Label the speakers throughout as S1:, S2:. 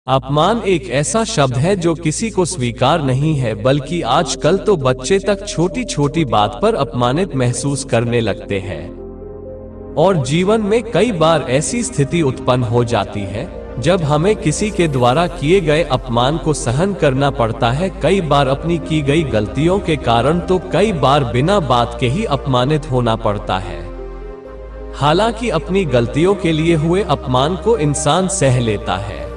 S1: अपमान एक ऐसा शब्द है जो किसी को स्वीकार नहीं है, बल्कि आजकल तो बच्चे तक छोटी छोटी बात पर अपमानित महसूस करने लगते हैं। और जीवन में कई बार ऐसी स्थिति उत्पन्न हो जाती है जब हमें किसी के द्वारा किए गए अपमान को सहन करना पड़ता है, कई बार अपनी की गई गलतियों के कारण, तो कई बार बिना बात के ही अपमानित होना पड़ता है। हालांकि अपनी गलतियों के लिए हुए अपमान को इंसान सह लेता है,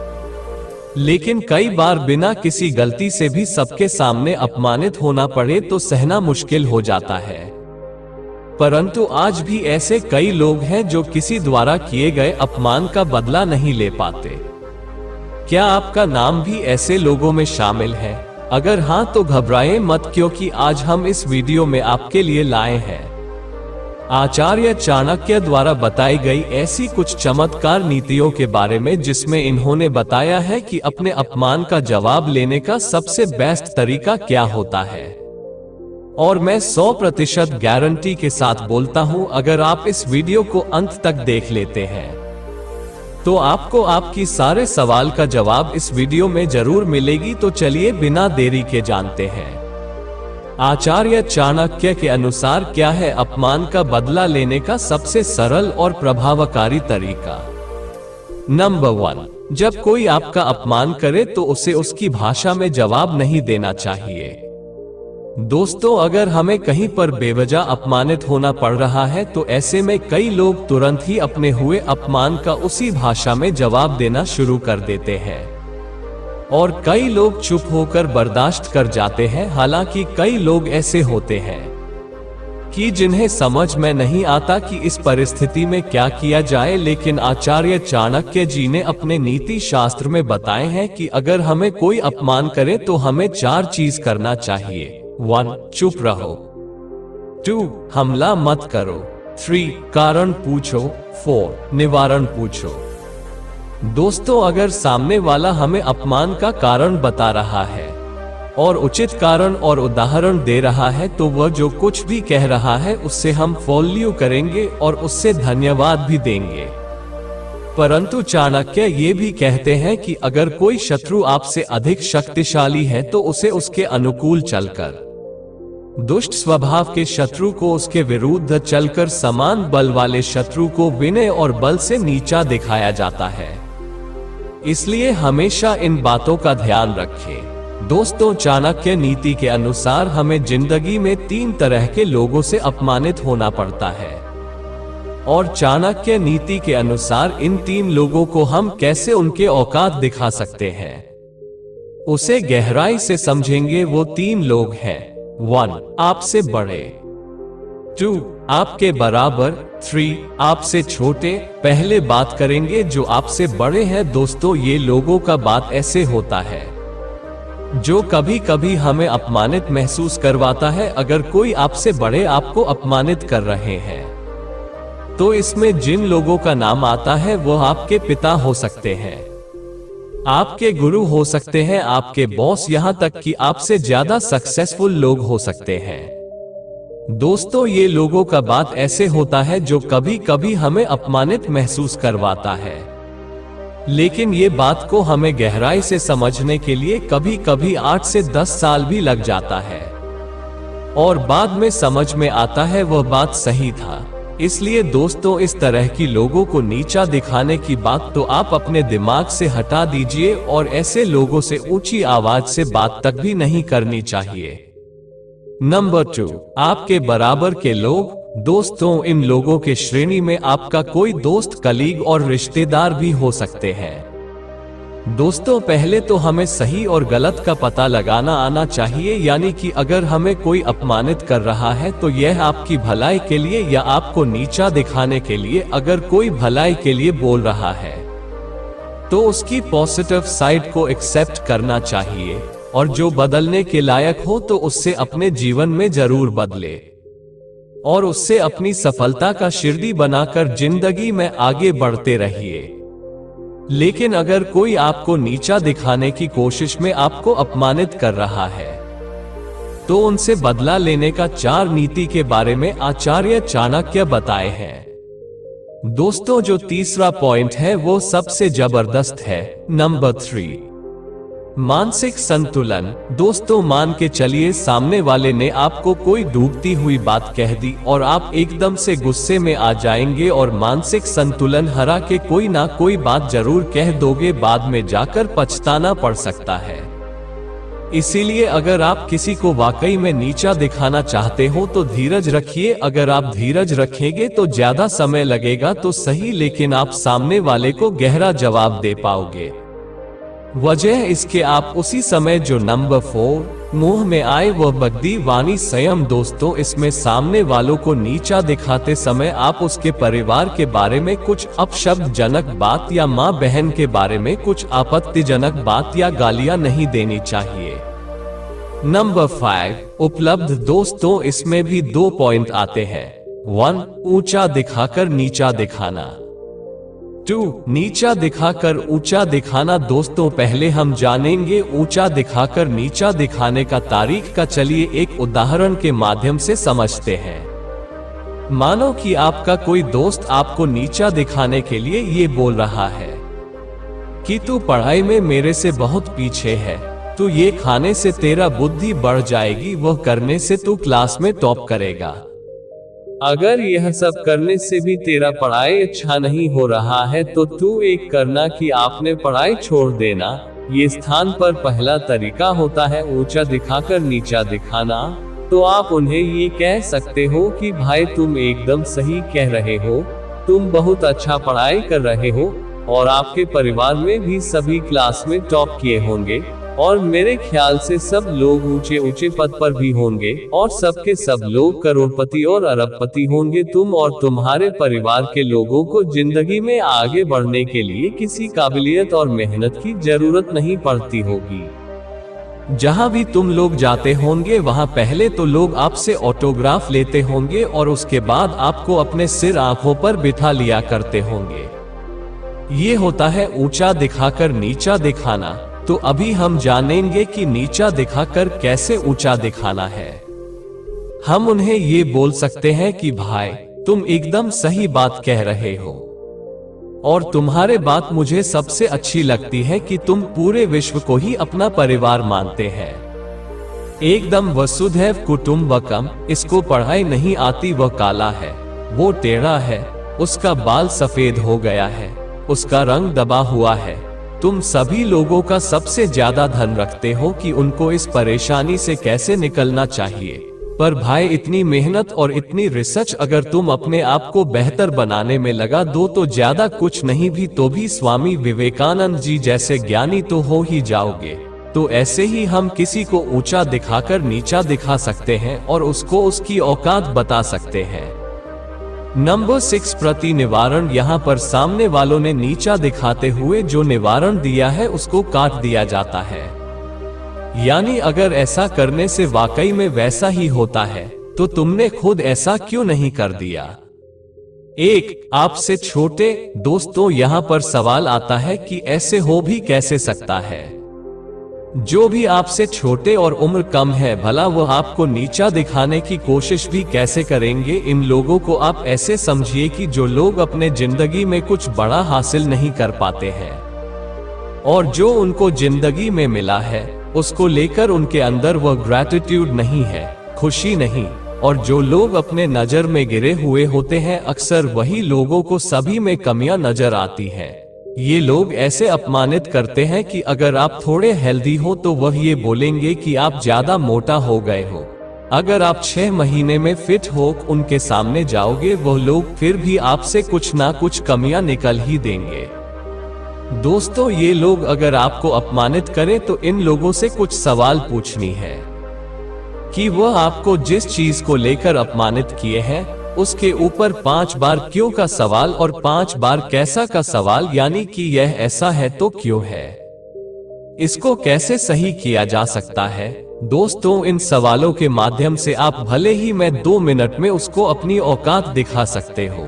S1: लेकिन कई बार बिना किसी गलती से भी सबके सामने अपमानित होना पड़े तो सहना मुश्किल हो जाता है। परंतु आज भी ऐसे कई लोग हैं जो किसी द्वारा किए गए अपमान का बदला नहीं ले पाते। क्या आपका नाम भी ऐसे लोगों में शामिल है? अगर हाँ तो घबराएं मत, क्योंकि आज हम इस वीडियो में आपके लिए लाए हैं आचार्य चाणक्य द्वारा बताई गई ऐसी कुछ चमत्कार नीतियों के बारे में, जिसमें इन्होंने बताया है कि अपने अपमान का जवाब लेने का सबसे बेस्ट तरीका क्या होता है। और मैं 100% गारंटी के साथ बोलता हूं, अगर आप इस वीडियो को अंत तक देख लेते हैं तो आपको आपकी सारे सवाल का जवाब इस वीडियो में जरूर मिलेगी। तो चलिए बिना देरी के जानते हैं आचार्य चाणक्य के अनुसार क्या है अपमान का बदला लेने का सबसे सरल और प्रभावकारी तरीका। नंबर 1, जब कोई आपका अपमान करे तो उसे उसकी भाषा में जवाब नहीं देना चाहिए। दोस्तों, अगर हमें कहीं पर बेवजह अपमानित होना पड़ रहा है तो ऐसे में कई लोग तुरंत ही अपने हुए अपमान का उसी भाषा में जवाब देना शुरू कर देते हैं, और कई लोग चुप होकर बर्दाश्त कर जाते हैं। हालांकि कई लोग ऐसे होते हैं कि जिन्हें समझ में नहीं आता कि इस परिस्थिति में क्या किया जाए, लेकिन आचार्य चाणक्य जी ने अपने नीति शास्त्र में बताए हैं कि अगर हमें कोई अपमान करे तो हमें 4 चीज करना चाहिए। 1, चुप रहो। 2, हमला मत करो। 3, कारण पूछो। 4, निवारण पूछो। दोस्तों, अगर सामने वाला हमें अपमान का कारण बता रहा है और उचित कारण और उदाहरण दे रहा है तो वह जो कुछ भी कह रहा है उससे हम फॉलो करेंगे और उससे धन्यवाद भी देंगे। परंतु चाणक्य ये भी कहते हैं कि अगर कोई शत्रु आपसे अधिक शक्तिशाली है तो उसे उसके अनुकूल चलकर, दुष्ट स्वभाव के शत्रु को उसके विरुद्ध चलकर समान बल वाले शत्रु को विनय और बल से नीचा दिखाया जाता है। इसलिए हमेशा इन बातों का ध्यान रखें। दोस्तों, चाणक्य नीति के अनुसार हमें जिंदगी में 3 तरह के लोगों से अपमानित होना पड़ता है, और चाणक्य नीति के अनुसार इन 3 लोगों को हम कैसे उनके औकात दिखा सकते हैं, उसे गहराई से समझेंगे। वो 3 लोग हैं। 1, आपसे बड़े। 2, आपके बराबर। 3, आपसे छोटे। पहले बात करेंगे जो आपसे बड़े हैं। दोस्तों, ये लोगों का बात ऐसे होता है जो कभी कभी हमें अपमानित महसूस करवाता है। अगर कोई आपसे बड़े आपको अपमानित कर रहे हैं तो इसमें जिन लोगों का नाम आता है वो आपके पिता हो सकते हैं, आपके गुरु हो सकते हैं, आपके बॉस, यहाँ तक कि आपसे ज्यादा सक्सेसफुल लोग हो सकते हैं। दोस्तों, ये लोगों का बात ऐसे होता है जो कभी कभी हमें अपमानित महसूस करवाता है, लेकिन ये बात को हमें गहराई से समझने के लिए कभी कभी 8 से 10 साल भी लग जाता है, और बाद में समझ में आता है वह बात सही था। इसलिए दोस्तों, इस तरह की लोगों को नीचा दिखाने की बात तो आप अपने दिमाग से हटा दीजिए, और ऐसे लोगों से ऊंची आवाज से बात तक भी नहीं करनी चाहिए। नंबर 2, आपके बराबर के लोग। दोस्तों, इन लोगों के श्रेणी में आपका कोई दोस्त, कलीग और रिश्तेदार भी हो सकते हैं। दोस्तों, पहले तो हमें सही और गलत का पता लगाना आना चाहिए, यानी कि अगर हमें कोई अपमानित कर रहा है तो यह आपकी भलाई के लिए या आपको नीचा दिखाने के लिए। अगर कोई भलाई के लिए बोल रहा है तो उसकी पॉजिटिव साइड को एक्सेप्ट करना चाहिए, और जो बदलने के लायक हो तो उससे अपने जीवन में जरूर बदले, और उससे अपनी सफलता का शिर्डी बनाकर जिंदगी में आगे बढ़ते रहिए। लेकिन अगर कोई आपको नीचा दिखाने की कोशिश में आपको अपमानित कर रहा है तो उनसे बदला लेने का 4 नीति के बारे में आचार्य चाणक्य बताए हैं। दोस्तों जो तीसरा पॉइंट है वो सबसे जबरदस्त है। नंबर 3, मानसिक संतुलन। दोस्तों मान के चलिए सामने वाले ने आपको कोई डूबती हुई बात कह दी और आप एकदम से गुस्से में आ जाएंगे और मानसिक संतुलन हरा के कोई ना कोई बात जरूर कह दोगे, बाद में जाकर पछताना पड़ सकता है। इसीलिए अगर आप किसी को वाकई में नीचा दिखाना चाहते हो तो धीरज रखिए। अगर आप धीरज रखेंगे तो ज्यादा समय लगेगा तो सही, लेकिन आप सामने वाले को गहरा जवाब दे पाओगे। वजह इसके आप उसी समय जो नंबर 4, मुंह में आए वह बगदी वाणी संयम। दोस्तों इसमें सामने वालों को नीचा दिखाते समय आप उसके परिवार के बारे में कुछ अपशब्दजनक बात या माँ बहन के बारे में कुछ आपत्तिजनक बात या गालियां नहीं देनी चाहिए। नंबर 5, उपलब्ध। दोस्तों इसमें भी 2 पॉइंट आते हैं। 1, ऊंचा दिखाकर नीचा दिखाना। 2, नीचा दिखाकर ऊंचा दिखाना। दोस्तों पहले हम जानेंगे ऊंचा दिखाकर नीचा दिखाने का तारीख का। चलिए एक उदाहरण के माध्यम से समझते हैं। मानो कि आपका कोई दोस्त आपको नीचा दिखाने के लिए ये बोल रहा है कि तू पढ़ाई में मेरे से बहुत पीछे है, तू ये खाने से तेरा बुद्धि बढ़ जाएगी, वह करने से तू क्लास में टॉप करेगा, अगर यह सब करने से भी तेरा पढ़ाई अच्छा नहीं हो रहा है तो तू एक करना कि आपने पढ़ाई छोड़ देना। ये स्थान पर पहला तरीका होता है ऊंचा दिखाकर नीचा दिखाना। तो आप उन्हें ये कह सकते हो कि भाई तुम एकदम सही कह रहे हो, तुम बहुत अच्छा पढ़ाई कर रहे हो और आपके परिवार में भी सभी क्लास में टॉप किए होंगे और मेरे ख्याल से सब लोग ऊंचे ऊंचे पद पर भी होंगे और सबके सब लोग करोड़पति और अरबपति होंगे। तुम और तुम्हारे परिवार के लोगों को जिंदगी में आगे बढ़ने के लिए किसी काबिलियत और मेहनत की जरूरत नहीं पड़ती होगी। जहां भी तुम लोग जाते होंगे वहां पहले तो लोग आपसे ऑटोग्राफ लेते होंगे और उसके बाद आपको अपने सिर आंखों पर बिठा लिया करते होंगे। ये होता है ऊंचा दिखाकर नीचा दिखाना। तो अभी हम जानेंगे कि नीचा दिखाकर कैसे ऊंचा दिखाना है। हम उन्हें ये बोल सकते हैं कि भाई तुम एकदम सही बात कह रहे हो और तुम्हारे बात मुझे सबसे अच्छी लगती है कि तुम पूरे विश्व को ही अपना परिवार मानते हैं, एकदम वसुधैव कुटुंबकम। इसको पढ़ाई नहीं आती, वह काला है, वो टेढ़ा है, उसका बाल सफेद हो गया है, उसका रंग दबा हुआ है। तुम सभी लोगों का सबसे ज्यादा धन रखते हो कि उनको इस परेशानी से कैसे निकलना चाहिए। पर भाई इतनी मेहनत और इतनी रिसर्च अगर तुम अपने आप को बेहतर बनाने में लगा दो तो ज्यादा कुछ नहीं भी तो भी स्वामी विवेकानंद जी जैसे ज्ञानी तो हो ही जाओगे। तो ऐसे ही हम किसी को ऊंचा दिखाकर नीचा दिखा सकते हैं और उसको उसकी औकात बता सकते हैं। नंबर 6, प्रति निवारण। यहाँ पर सामने वालों ने नीचा दिखाते हुए जो निवारण दिया है उसको काट दिया जाता है। यानी अगर ऐसा करने से वाकई में वैसा ही होता है तो तुमने खुद ऐसा क्यों नहीं कर दिया। 1, आपसे छोटे। दोस्तों यहाँ पर सवाल आता है कि ऐसे हो भी कैसे सकता है। जो भी आपसे छोटे और उम्र कम है भला वो आपको नीचा दिखाने की कोशिश भी कैसे करेंगे। इन लोगों को आप ऐसे समझिए कि जो लोग अपने जिंदगी में कुछ बड़ा हासिल नहीं कर पाते हैं और जो उनको जिंदगी में मिला है उसको लेकर उनके अंदर वह ग्रैटिट्यूड नहीं है, खुशी नहीं। और जो लोग अपने नजर में गिरे हुए होते हैं अक्सर वही लोगों को सभी में कमियां नजर आती हैं। ये लोग ऐसे अपमानित करते हैं कि अगर आप थोड़े हेल्दी हो तो वह ये बोलेंगे कि आप ज्यादा मोटा हो गए हो। अगर आप 6 महीने में फिट हो उनके सामने जाओगे वह लोग फिर भी आपसे कुछ ना कुछ कमियां निकल ही देंगे। दोस्तों ये लोग अगर आपको अपमानित करें तो इन लोगों से कुछ सवाल पूछनी है कि वह आपको जिस चीज को लेकर अपमानित किए हैं उसके ऊपर 5 बार क्यों का सवाल और 5 बार कैसा का सवाल, यानी कि यह ऐसा है तो क्यों है, इसको कैसे सही किया जा सकता है। दोस्तों इन सवालों के माध्यम से आप भले ही मैं 2 मिनट में उसको अपनी औकात दिखा सकते हो,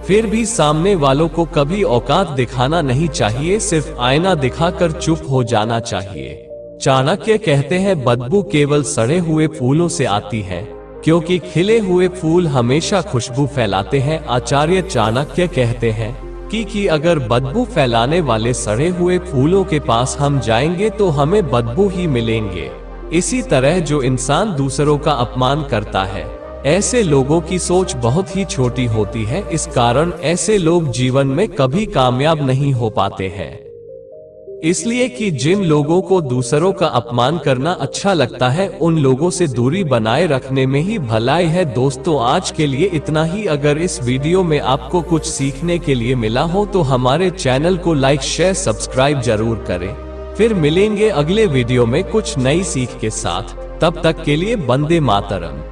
S1: फिर भी सामने वालों को कभी औकात दिखाना नहीं चाहिए, सिर्फ आईना दिखाकर चुप हो जाना चाहिए। चाणक्य कहते हैं बदबू केवल सड़े हुए फूलों से आती है क्योंकि खिले हुए फूल हमेशा खुशबू फैलाते हैं। आचार्य चाणक्य कहते हैं कि अगर बदबू फैलाने वाले सड़े हुए फूलों के पास हम जाएंगे तो हमें बदबू ही मिलेंगे। इसी तरह जो इंसान दूसरों का अपमान करता है, ऐसे लोगों की सोच बहुत ही छोटी होती है। इस कारण ऐसे लोग जीवन में कभी कामयाब नहीं हो पाते हैं। इसलिए कि जिन लोगों को दूसरों का अपमान करना अच्छा लगता है, उन लोगों से दूरी बनाए रखने में ही भलाई है। दोस्तों, आज के लिए इतना ही। अगर इस वीडियो में आपको कुछ सीखने के लिए मिला हो तो हमारे चैनल को लाइक, शेयर, सब्सक्राइब जरूर करें। फिर मिलेंगे अगले वीडियो में कुछ नई सीख के साथ। तब तक के लिए वंदे मातरम।